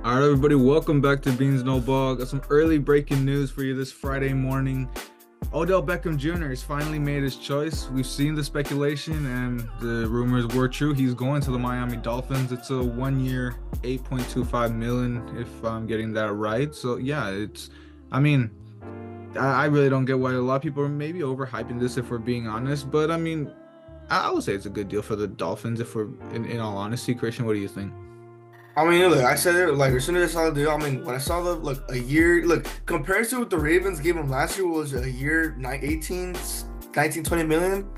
All right, everybody, welcome back to Beans No Ball. Got some early breaking news for you this Friday morning. Odell Beckham Jr. has finally made his choice. We've seen the speculation and the rumors were true. He's going to the Miami Dolphins. It's a 1 year, 8.25 million, if I'm getting that right. So yeah, I mean, I really don't get why a lot of people are maybe overhyping this if we're being honest. But I mean, I would say it's a good deal for the Dolphins if we're in all honesty. Christian, what do you think? I mean, look, I said it like as soon as I saw the deal. I mean, when I saw the look a year, look compared to what the Ravens gave him last year was a year 19, 20 million.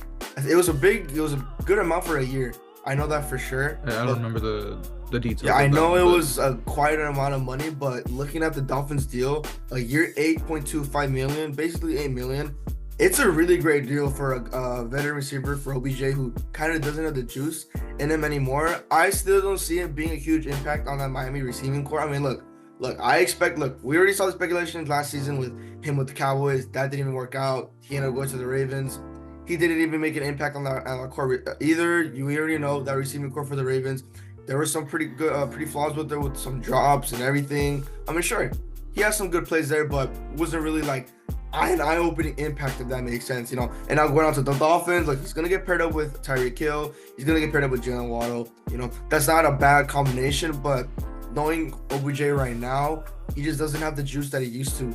It was a good amount for a year. I know that for sure. I don't But remember the yeah, details I of that know one, it but was a quite an amount of money. But looking at the Dolphins deal, a year 8.25 million, basically 8 million. It's a really great deal for a veteran receiver for OBJ who kind of doesn't have the juice in him anymore. I still don't see him being a huge impact on that Miami receiving core. I mean, look, we already saw the speculations last season with him with the Cowboys. That didn't even work out. He ended up going to the Ravens. He didn't even make an impact on the core either. We already know that receiving core for the Ravens. There were some pretty good, pretty flaws with there with some drops and everything. I mean, sure, he has some good plays there, but wasn't really like an eye-opening impact, if that makes sense, you know. And now going on to the Dolphins, like he's gonna get paired up with Tyreek Hill, he's gonna get paired up with Jalen Waddle. You know, that's not a bad combination, but knowing OBJ right now, he just doesn't have the juice that he used to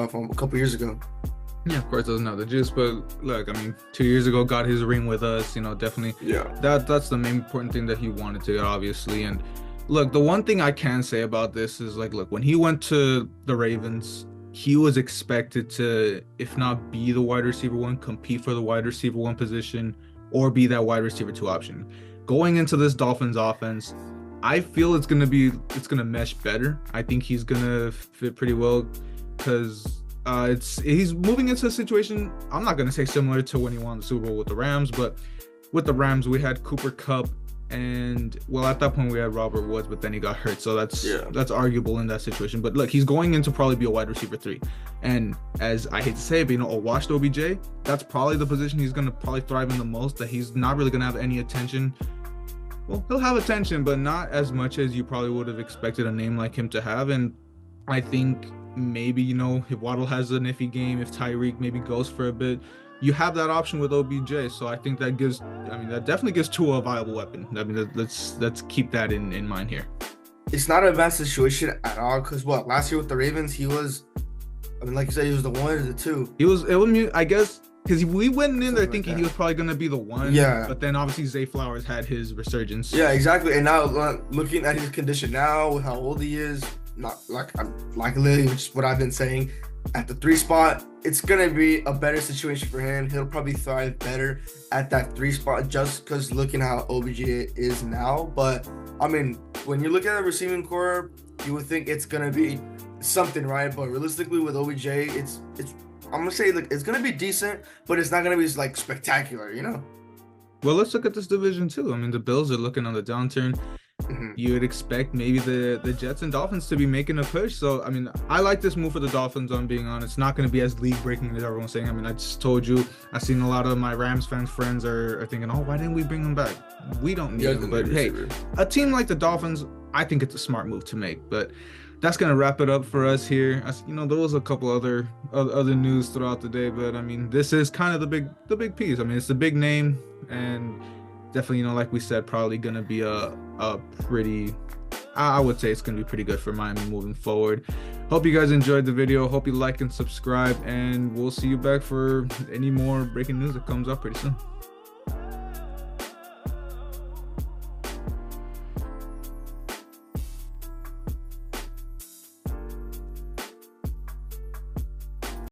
from a couple years ago. yeah, of course doesn't have the juice. But look, I mean, 2 years ago got his ring with us. You know, definitely Yeah. that's the main important thing that he wanted to get, obviously. And look, the one thing I can say about this is like, look, when he went to the Ravens, he was expected to, if not be the wide receiver one, compete for the wide receiver one position, or be that wide receiver two option. Going into this Dolphins offense, I feel it's gonna mesh better. I think he's gonna fit pretty well because he's moving into a situation. I'm not gonna say similar to when he won the Super Bowl with the Rams, but with the Rams we had Cooper Kupp and well at that point we had Robert Woods, but then he got hurt, so Yeah. that's arguable in that situation. But look, he's going in to probably be a wide receiver three, and as I hate to say it, but you know, a washed OBJ, that's probably the position he's gonna probably thrive in the most. That he's not really gonna have any attention. Well, he'll have attention, but not as much as you probably would have expected a name like him to have. And I think maybe, you know, if Waddle has an iffy game, if Tyreek maybe goes for a bit, you have that option with OBJ. So I think that definitely gives Tua a viable weapon. I mean, let's keep that in mind here. It's not a bad situation at all, because what, last year with the Ravens, he was, I mean, like you said, he was the one or the two. I guess, because we went in there Something like thinking he that. was probably going to be the one. Yeah. But then obviously Zay Flowers had his resurgence. Yeah, exactly. And now looking at his condition now, with how old he is, not like literally, which is what I've been saying, at the three spot, it's gonna be a better situation for him. He'll probably thrive better at that three spot just because looking how OBJ is now. But I mean, when you look at the receiving core, you would think it's gonna be something, right? But realistically, with OBJ, it's I'm gonna say like it's gonna be decent, but it's not gonna be like spectacular, you know? Well, let's look at this division too. I mean, the Bills are looking on the downturn. Mhm. You would expect maybe the Jets and Dolphins to be making a push. So, I mean, I like this move for the Dolphins, I'm being honest. It's not going to be as league breaking as everyone's saying. I mean, I just told you, I've seen a lot of my Rams fans friends are thinking, oh, why didn't we bring them back? We don't need Yeah, them. But hey, a team like the Dolphins, I think it's a smart move to make. But that's going to wrap it up for us here. You know, there was a couple other news throughout the day, but I mean, this is kind of the big piece. I mean, it's the big name, and definitely, you know, like we said, probably gonna be a pretty, I would say it's gonna be pretty good for Miami moving forward. Hope you guys enjoyed the video. Hope you like and subscribe, and we'll see you back for any more breaking news that comes up pretty soon.